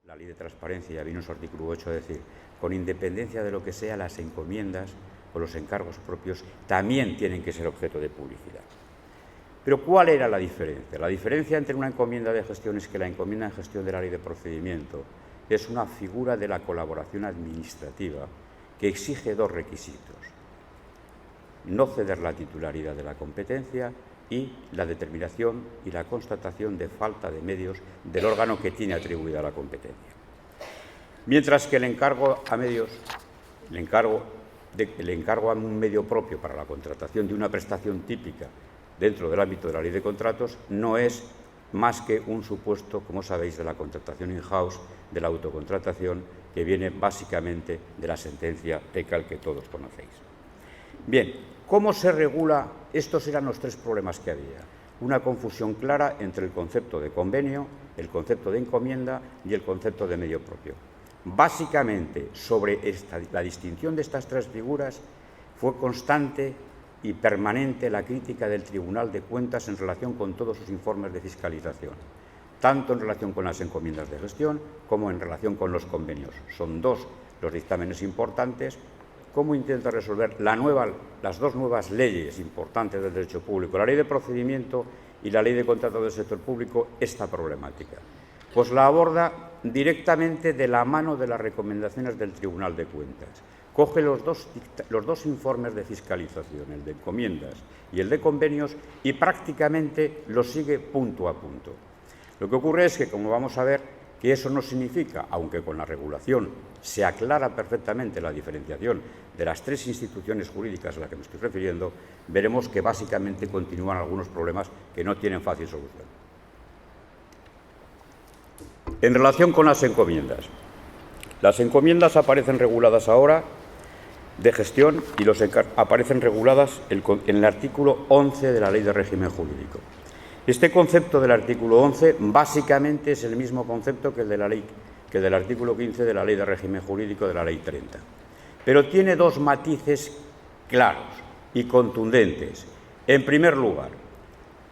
La Ley de Transparencia ya vino en su artículo 8 a decir, con independencia de lo que sea, las encomiendas o los encargos propios también tienen que ser objeto de publicidad. Pero ¿cuál era la diferencia? La diferencia entre una encomienda de gestión es que la encomienda de gestión de la Ley de Procedimiento es una figura de la colaboración administrativa que exige dos requisitos: no ceder la titularidad de la competencia y la determinación y la constatación de falta de medios del órgano que tiene atribuida la competencia. Mientras que el encargo a un medio propio para la contratación de una prestación típica dentro del ámbito de la Ley de Contratos no es más que un supuesto, como sabéis, de la contratación in-house, de la autocontratación, que viene básicamente de la sentencia ECAL que todos conocéis. Bien, ¿cómo se regula? Estos eran los tres problemas que había. Una confusión clara entre el concepto de convenio, el concepto de encomienda y el concepto de medio propio. Básicamente, sobre la distinción de estas tres figuras, fue constante y permanente la crítica del Tribunal de Cuentas en relación con todos sus informes de fiscalización, tanto en relación con las encomiendas de gestión como en relación con los convenios. Son dos los dictámenes importantes. ¿Cómo intenta resolver las dos nuevas leyes importantes del derecho público, la Ley de Procedimiento y la Ley de Contratos del Sector Público, esta problemática? Pues la aborda directamente de la mano de las recomendaciones del Tribunal de Cuentas. Coge los dos informes de fiscalización, el de encomiendas y el de convenios, y prácticamente los sigue punto a punto. Lo que ocurre es que, como vamos a ver, que eso no significa, aunque con la regulación se aclara perfectamente la diferenciación de las tres instituciones jurídicas a las que me estoy refiriendo, veremos que básicamente continúan algunos problemas que no tienen fácil solución. En relación con las encomiendas aparecen reguladas ahora de gestión y aparecen reguladas en el artículo 11 de la Ley de Régimen Jurídico. Este concepto del artículo 11 básicamente es el mismo concepto que el del artículo 15 de la Ley de Régimen Jurídico de la Ley 30, pero tiene dos matices claros y contundentes. En primer lugar,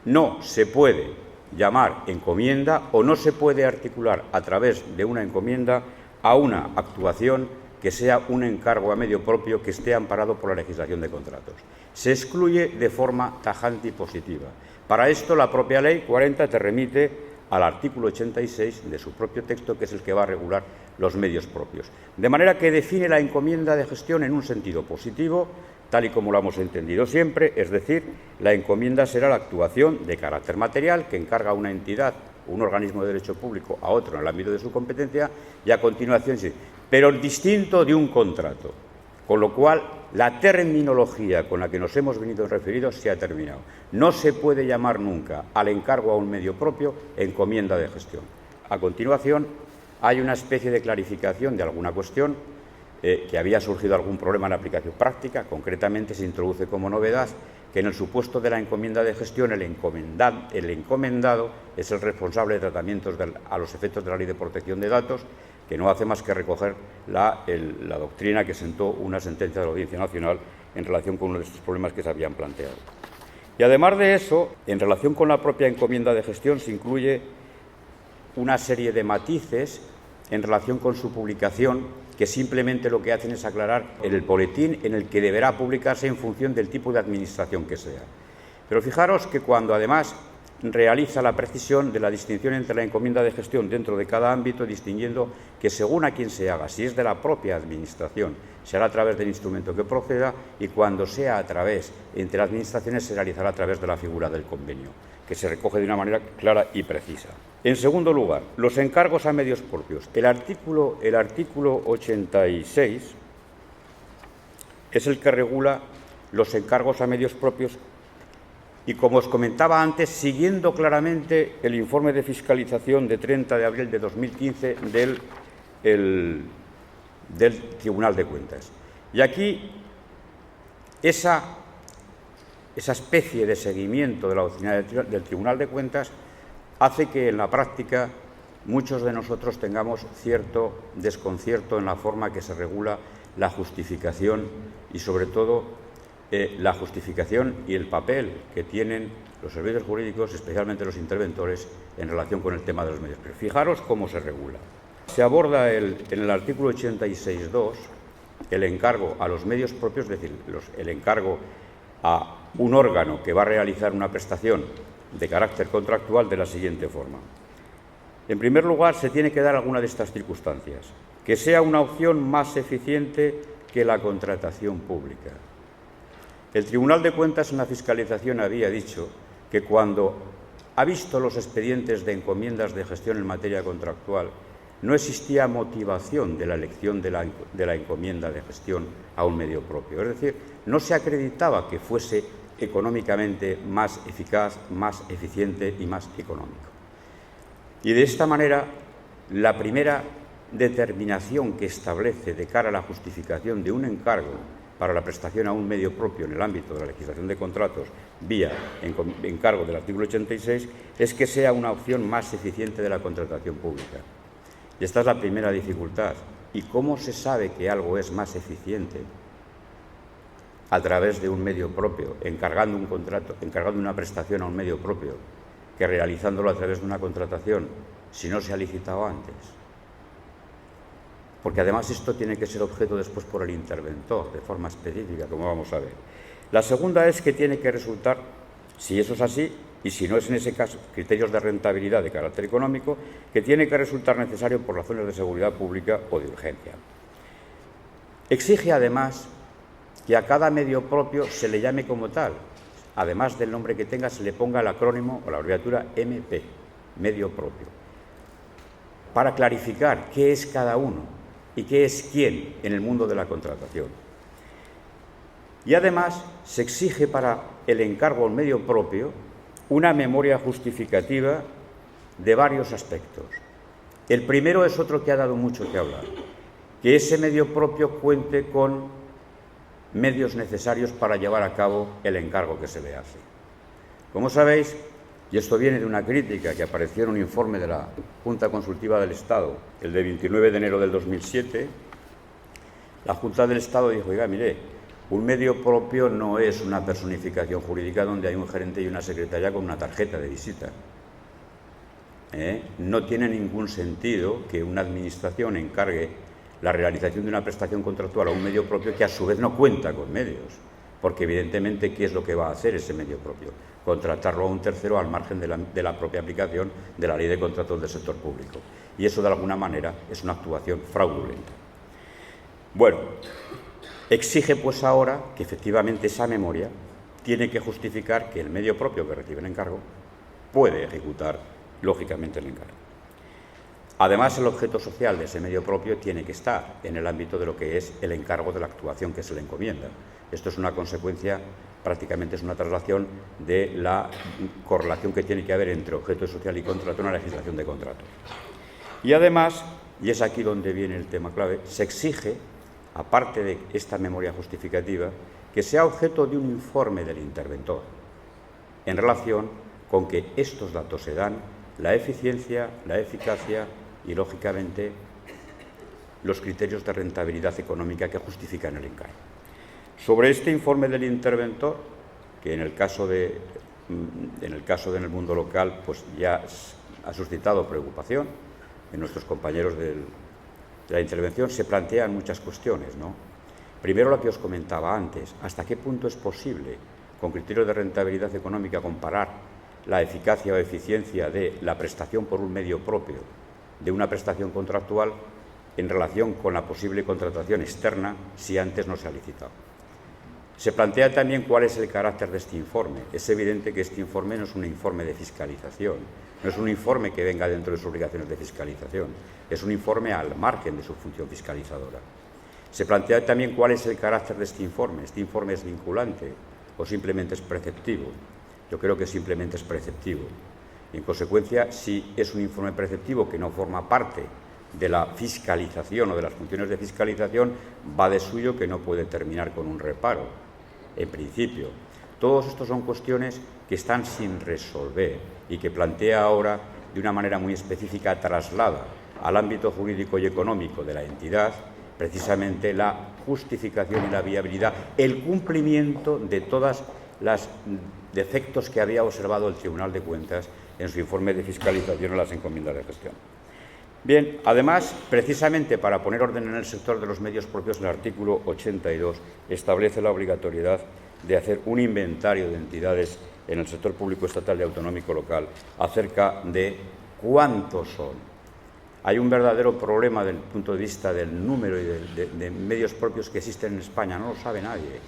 no se puede llamar encomienda o no se puede articular a través de una encomienda a una actuación que sea un encargo a medio propio que esté amparado por la legislación de contratos. Se excluye de forma tajante y positiva. Para esto, la propia Ley 40 te remite al artículo 86 de su propio texto, que es el que va a regular los medios propios. De manera que define la encomienda de gestión en un sentido positivo, tal y como lo hemos entendido siempre, es decir, la encomienda será la actuación de carácter material que encarga a una entidad o un organismo de derecho público a otro en el ámbito de su competencia y a continuación sí, pero distinto de un contrato, con lo cual la terminología con la que nos hemos venido referidos se ha terminado. No se puede llamar nunca al encargo a un medio propio encomienda de gestión. A continuación, hay una especie de clarificación de alguna cuestión que había surgido algún problema en la aplicación práctica. Concretamente, se introduce como novedad que en el supuesto de la encomienda de gestión el encomendado es el responsable de tratamientos a los efectos de la Ley de Protección de Datos, que no hace más que recoger la doctrina que sentó una sentencia de la Audiencia Nacional en relación con uno de estos problemas que se habían planteado. Y además de eso, en relación con la propia encomienda de gestión, se incluye una serie de matices en relación con su publicación, que simplemente lo que hacen es aclarar el boletín en el que deberá publicarse en función del tipo de administración que sea. Pero fijaros que cuando además realiza la precisión de la distinción entre la encomienda de gestión dentro de cada ámbito, distinguiendo que según a quien se haga, si es de la propia administración, será a través del instrumento que proceda, y cuando sea a través entre administraciones se realizará a través de la figura del convenio, que se recoge de una manera clara y precisa. En segundo lugar, los encargos a medios propios. El artículo 86 es el que regula los encargos a medios propios y, como os comentaba antes, siguiendo claramente el informe de fiscalización de 30 de abril de 2015 del Tribunal de Cuentas. Y aquí esa especie de seguimiento de la doctrina del Tribunal de Cuentas hace que en la práctica muchos de nosotros tengamos cierto desconcierto en la forma que se regula la justificación y, sobre todo, la justificación y el papel que tienen los servicios jurídicos, especialmente los interventores, en relación con el tema de los medios. Pero fijaros cómo se regula. Se aborda en el artículo 86.2 el encargo a los medios propios, es decir, el encargo a un órgano que va a realizar una prestación de carácter contractual de la siguiente forma. En primer lugar, se tiene que dar alguna de estas circunstancias: que sea una opción más eficiente que la contratación pública. El Tribunal de Cuentas en la fiscalización había dicho que cuando ha visto los expedientes de encomiendas de gestión en materia contractual, no existía motivación de la elección de la encomienda de gestión a un medio propio. Es decir, no se acreditaba que fuese económicamente más eficaz, más eficiente y más económico. Y de esta manera, la primera determinación que establece de cara a la justificación de un encargo para la prestación a un medio propio en el ámbito de la legislación de contratos vía encargo del artículo 86 es que sea una opción más eficiente de la contratación pública. Y esta es la primera dificultad. ¿Y cómo se sabe que algo es más eficiente? A través de un medio propio, encargando un contrato, encargando una prestación a un medio propio, que realizándolo a través de una contratación, si no se ha licitado antes. Porque además esto tiene que ser objeto después por el interventor, de forma específica, como vamos a ver. La segunda es que tiene que resultar, si eso es así, y si no es en ese caso, criterios de rentabilidad de carácter económico, que tiene que resultar necesario por razones de seguridad pública o de urgencia. Exige además que a cada medio propio se le llame como tal. Además del nombre que tenga, se le ponga el acrónimo o la abreviatura MP, medio propio, para clarificar qué es cada uno y qué es quién en el mundo de la contratación. Y además se exige para el encargo a un medio propio una memoria justificativa de varios aspectos. El primero es otro que ha dado mucho que hablar, que ese medio propio cuente con medios necesarios para llevar a cabo el encargo que se le hace. Como sabéis, y esto viene de una crítica que apareció en un informe de la Junta Consultiva del Estado, el de 29 de enero del 2007, la Junta del Estado dijo: oiga, mire, un medio propio no es una personificación jurídica donde hay un gerente y una secretaria con una tarjeta de visita. No tiene ningún sentido que una administración encargue la realización de una prestación contractual a un medio propio que a su vez no cuenta con medios, porque evidentemente ¿qué es lo que va a hacer ese medio propio? Contratarlo a un tercero al margen de la propia aplicación de la Ley de Contratos del Sector Público. Y eso de alguna manera es una actuación fraudulenta. Bueno, exige pues ahora que efectivamente esa memoria tiene que justificar que el medio propio que recibe el encargo puede ejecutar lógicamente el encargo. Además, el objeto social de ese medio propio tiene que estar en el ámbito de lo que es el encargo de la actuación que se le encomienda. Esto es una consecuencia, prácticamente es una traslación de la correlación que tiene que haber entre objeto social y contrato en la legislación de contratos. Y además, y es aquí donde viene el tema clave, se exige, aparte de esta memoria justificativa, que sea objeto de un informe del interventor en relación con que estos datos se dan, la eficiencia, la eficacia y, lógicamente, los criterios de rentabilidad económica que justifican el encargo. Sobre este informe del interventor, que en el caso de en el mundo local, pues ya ha suscitado preocupación en nuestros compañeros de la intervención, se plantean muchas cuestiones, ¿no? Primero, lo que os comentaba antes: ¿hasta qué punto es posible, con criterios de rentabilidad económica, comparar la eficacia o eficiencia de la prestación por un medio propio de una prestación contractual en relación con la posible contratación externa si antes no se ha licitado? Se plantea también cuál es el carácter de este informe. Es evidente que este informe no es un informe de fiscalización, no es un informe que venga dentro de sus obligaciones de fiscalización, es un informe al margen de su función fiscalizadora. Se plantea también cuál es el carácter de este informe. ¿Este informe es vinculante o simplemente es preceptivo? Yo creo que simplemente es preceptivo. Y en consecuencia, si es un informe preceptivo que no forma parte de la fiscalización o de las funciones de fiscalización, va de suyo que no puede terminar con un reparo, en principio. Todos estos son cuestiones que están sin resolver y que plantea ahora, de una manera muy específica, traslada al ámbito jurídico y económico de la entidad, precisamente la justificación y la viabilidad, el cumplimiento de todas las defectos que había observado el Tribunal de Cuentas en su informe de fiscalización a las encomiendas de gestión. Bien, además, precisamente para poner orden en el sector de los medios propios, el artículo 82 establece la obligatoriedad de hacer un inventario de entidades en el sector público estatal y autonómico local acerca de cuántos son. Hay un verdadero problema desde el punto de vista del número y de medios propios que existen en España. No lo sabe nadie.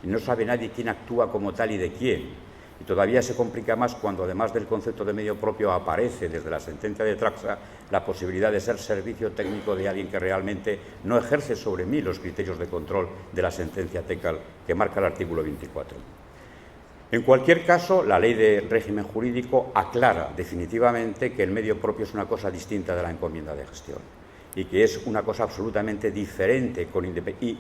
Y no sabe nadie quién actúa como tal y de quién. Y todavía se complica más cuando, además del concepto de medio propio, aparece desde la sentencia de Traxa la posibilidad de ser servicio técnico de alguien que realmente no ejerce sobre mí los criterios de control de la sentencia TECAL que marca el artículo 24. En cualquier caso, la ley de régimen jurídico aclara definitivamente que el medio propio es una cosa distinta de la encomienda de gestión y que es una cosa absolutamente diferente y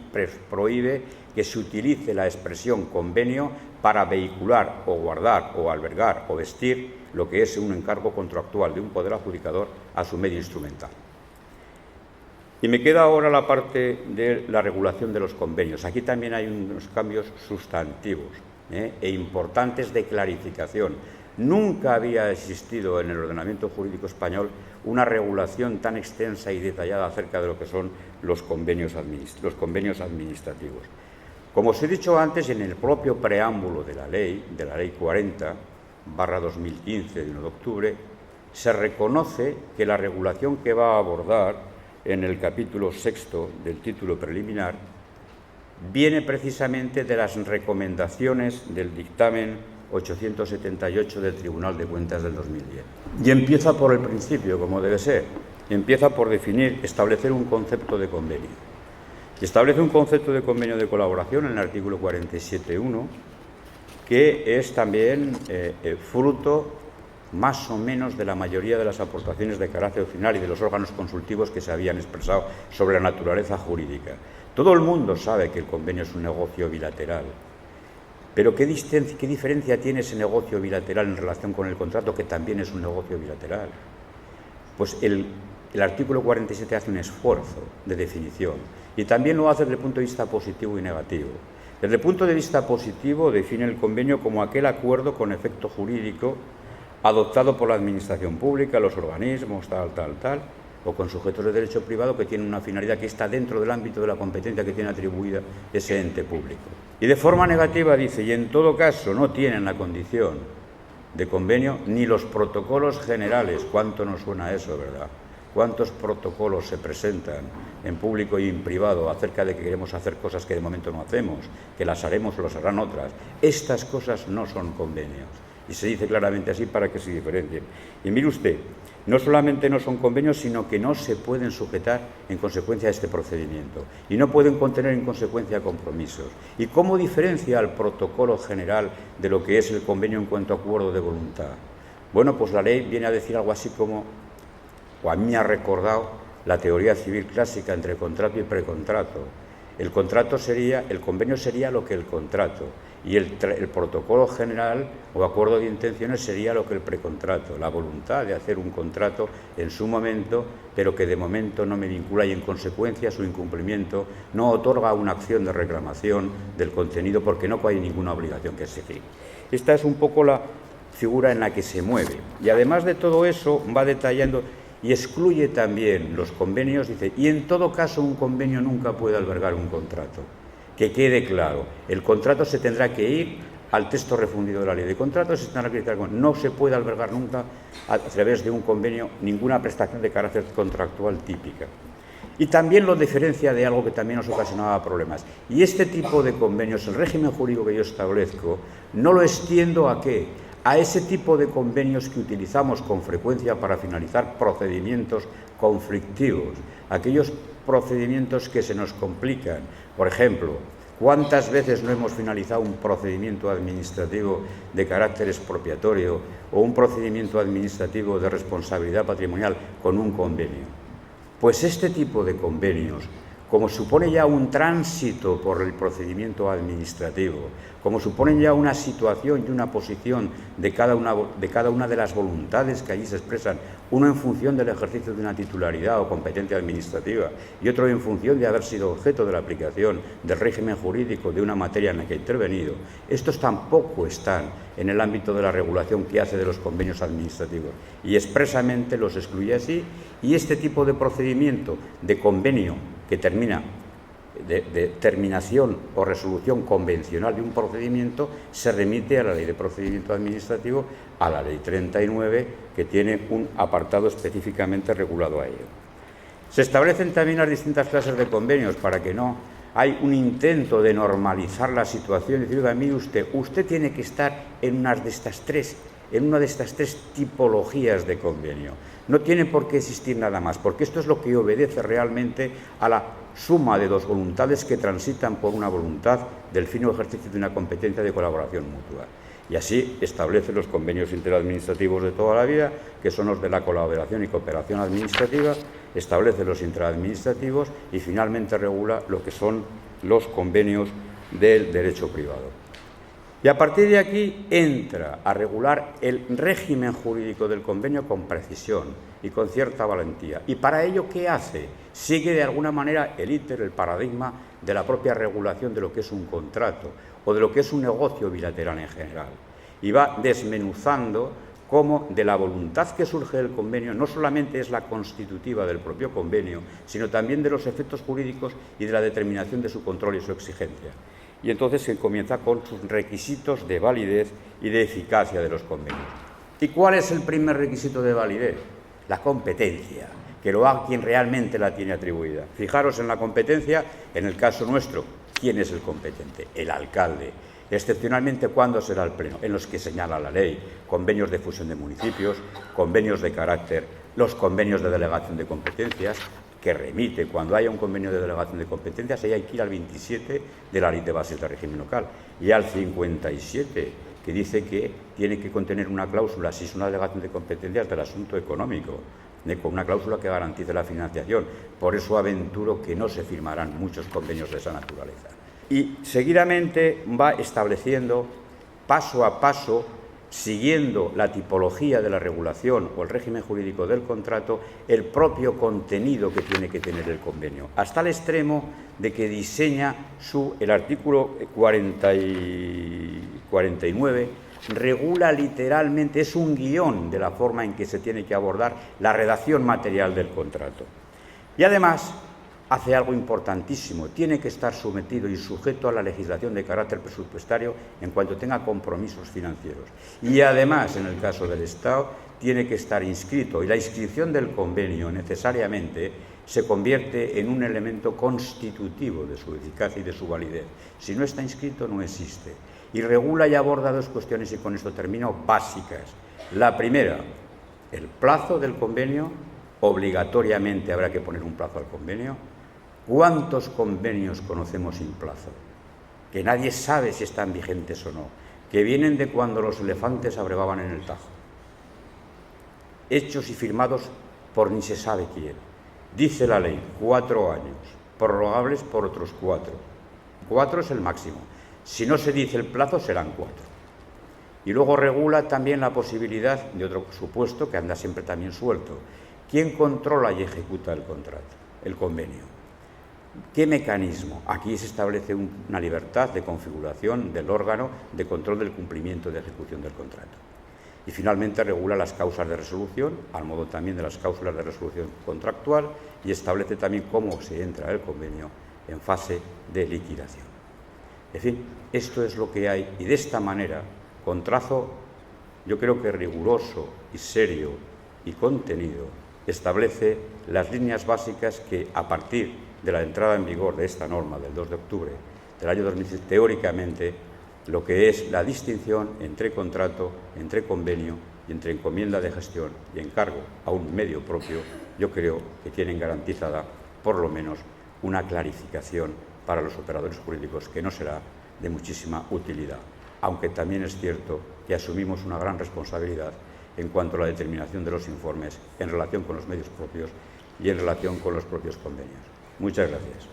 prohíbe que se utilice la expresión convenio para vehicular o guardar o albergar o vestir lo que es un encargo contractual de un poder adjudicador a su medio instrumental. Y me queda ahora la parte de la regulación de los convenios. Aquí también hay unos cambios sustantivos e importantes de clarificación. Nunca había existido en el ordenamiento jurídico español una regulación tan extensa y detallada acerca de lo que son los convenios administrativos. Como os he dicho antes, en el propio preámbulo de la ley 40/2015 de 1 de octubre, se reconoce que la regulación que va a abordar en el capítulo 6 del título preliminar viene precisamente de las recomendaciones del dictamen 878 del Tribunal de Cuentas del 2010. Y empieza por el principio, como debe ser. Empieza por establecer un concepto de convenio. Y establece un concepto de convenio de colaboración en el artículo 47.1, que es también fruto más o menos de la mayoría de las aportaciones de carácter final y de los órganos consultivos que se habían expresado sobre la naturaleza jurídica. Todo el mundo sabe que el convenio es un negocio bilateral, pero ¿qué diferencia tiene ese negocio bilateral en relación con el contrato, que también es un negocio bilateral? Pues el artículo 47 hace un esfuerzo de definición y también lo hace desde el punto de vista positivo y negativo. Desde el punto de vista positivo define el convenio como aquel acuerdo con efecto jurídico adoptado por la administración pública, los organismos, tal, o con sujetos de derecho privado que tienen una finalidad que está dentro del ámbito de la competencia que tiene atribuida ese ente público. Y de forma negativa dice, y en todo caso no tienen la condición de convenio ni los protocolos generales. ¿Cuánto nos suena eso, verdad? ¿Cuántos protocolos se presentan en público y en privado acerca de que queremos hacer cosas que de momento no hacemos, que las haremos o las harán otras? Estas cosas no son convenios. Y se dice claramente así para que se diferencien. Y mire usted, no solamente no son convenios, sino que no se pueden sujetar en consecuencia a este procedimiento y no pueden contener en consecuencia compromisos. ¿Y cómo diferencia el protocolo general de lo que es el convenio en cuanto a acuerdo de voluntad? Bueno, pues la ley viene a decir algo así como, o a mí me ha recordado la teoría civil clásica entre contrato y precontrato. El convenio sería lo que el contrato, y el protocolo general o acuerdo de intenciones sería lo que el precontrato, la voluntad de hacer un contrato en su momento, pero que de momento no me vincula y en consecuencia su incumplimiento no otorga una acción de reclamación del contenido porque no hay ninguna obligación que exigir. Esta es un poco la figura en la que se mueve. Y además de todo eso va detallando y excluye también los convenios, dice, y en todo caso un convenio nunca puede albergar un contrato. Que quede claro, el contrato se tendrá que ir al texto refundido de la ley de contratos, se tendrá que ir, no se puede albergar nunca a través de un convenio ninguna prestación de carácter contractual típica. Y también lo diferencia de algo que también nos ocasionaba problemas. Y este tipo de convenios, el régimen jurídico que yo establezco, no lo extiendo ¿a qué? A ese tipo de convenios que utilizamos con frecuencia para finalizar procedimientos conflictivos, aquellos procedimientos que se nos complican. Por ejemplo, ¿cuántas veces no hemos finalizado un procedimiento administrativo de carácter expropiatorio o un procedimiento administrativo de responsabilidad patrimonial con un convenio? Pues este tipo de convenios, como supone ya un tránsito por el procedimiento administrativo, como supone ya una situación y una posición de cada una de las voluntades que allí se expresan, uno en función del ejercicio de una titularidad o competencia administrativa y otro en función de haber sido objeto de la aplicación del régimen jurídico de una materia en la que ha intervenido, estos tampoco están en el ámbito de la regulación que hace de los convenios administrativos y expresamente los excluye así, y este tipo de procedimiento de convenio que termina de terminación o resolución convencional de un procedimiento se remite a la Ley de Procedimiento Administrativo, a la Ley 39, que tiene un apartado específicamente regulado a ello. Se establecen también las distintas clases de convenios para que no hay un intento de normalizar la situación y decir, oiga, mire usted tiene que estar en una de estas tres tipologías de convenio. No tiene por qué existir nada más, porque esto es lo que obedece realmente a la suma de dos voluntades que transitan por una voluntad del fino ejercicio de una competencia de colaboración mutua. Y así establece los convenios interadministrativos de toda la vida, que son los de la colaboración y cooperación administrativa, establece los interadministrativos y finalmente regula lo que son los convenios del derecho privado. Y a partir de aquí entra a regular el régimen jurídico del convenio con precisión y con cierta valentía. ¿Y para ello qué hace? Sigue de alguna manera el íter, el paradigma de la propia regulación de lo que es un contrato o de lo que es un negocio bilateral en general. Y va desmenuzando cómo de la voluntad que surge del convenio no solamente es la constitutiva del propio convenio, sino también de los efectos jurídicos y de la determinación de su control y su exigencia. Y entonces se comienza con sus requisitos de validez y de eficacia de los convenios. ¿Y cuál es el primer requisito de validez? La competencia, que lo haga quien realmente la tiene atribuida. Fijaros en la competencia, en el caso nuestro, ¿quién es el competente? El alcalde. Excepcionalmente, ¿cuándo será el pleno? En los que señala la ley, convenios de fusión de municipios, convenios de carácter, los convenios de delegación de competencias, que remite, cuando haya un convenio de delegación de competencias, hay que ir al 27 de la Ley de Bases de Régimen Local y al 57, que dice que tiene que contener una cláusula, si es una delegación de competencias, del asunto económico, con una cláusula que garantice la financiación. Por eso aventuro que no se firmarán muchos convenios de esa naturaleza. Y seguidamente va estableciendo paso a paso, siguiendo la tipología de la regulación o el régimen jurídico del contrato, el propio contenido que tiene que tener el convenio, hasta el extremo de que diseña el artículo 49, regula literalmente, es un guión de la forma en que se tiene que abordar la redacción material del contrato. Y además hace algo importantísimo, tiene que estar sometido y sujeto a la legislación de carácter presupuestario en cuanto tenga compromisos financieros. Y además, en el caso del Estado, tiene que estar inscrito, y la inscripción del convenio necesariamente se convierte en un elemento constitutivo de su eficacia y de su validez. Si no está inscrito, no existe. Y regula y aborda dos cuestiones, y con esto termino, básicas. La primera, el plazo del convenio. Obligatoriamente habrá que poner un plazo al convenio. ¿Cuántos convenios conocemos sin plazo? Que nadie sabe si están vigentes o no, que vienen de cuando los elefantes abrevaban en el Tajo, hechos y firmados por ni se sabe quién. Dice la ley, 4 años, prorrogables por otros 4. 4 es el máximo. Si no se dice el plazo, serán 4. Y luego regula también la posibilidad de otro supuesto que anda siempre también suelto. ¿Quién controla y ejecuta el contrato, el convenio? ¿Qué mecanismo? Aquí se establece una libertad de configuración del órgano de control del cumplimiento y de ejecución del contrato. Y finalmente regula las causas de resolución, al modo también de las cláusulas de resolución contractual, y establece también cómo se entra el convenio en fase de liquidación. En fin, esto es lo que hay, y de esta manera, con trazo, yo creo que riguroso y serio y contenido, establece las líneas básicas que, a partir de la entrada en vigor de esta norma del 2 de octubre del año 2006, teóricamente, lo que es la distinción entre contrato, entre convenio y entre encomienda de gestión y encargo a un medio propio, yo creo que tienen garantizada, por lo menos, una clarificación para los operadores jurídicos que no será de muchísima utilidad, aunque también es cierto que asumimos una gran responsabilidad en cuanto a la determinación de los informes en relación con los medios propios y en relación con los propios convenios. Muchas gracias.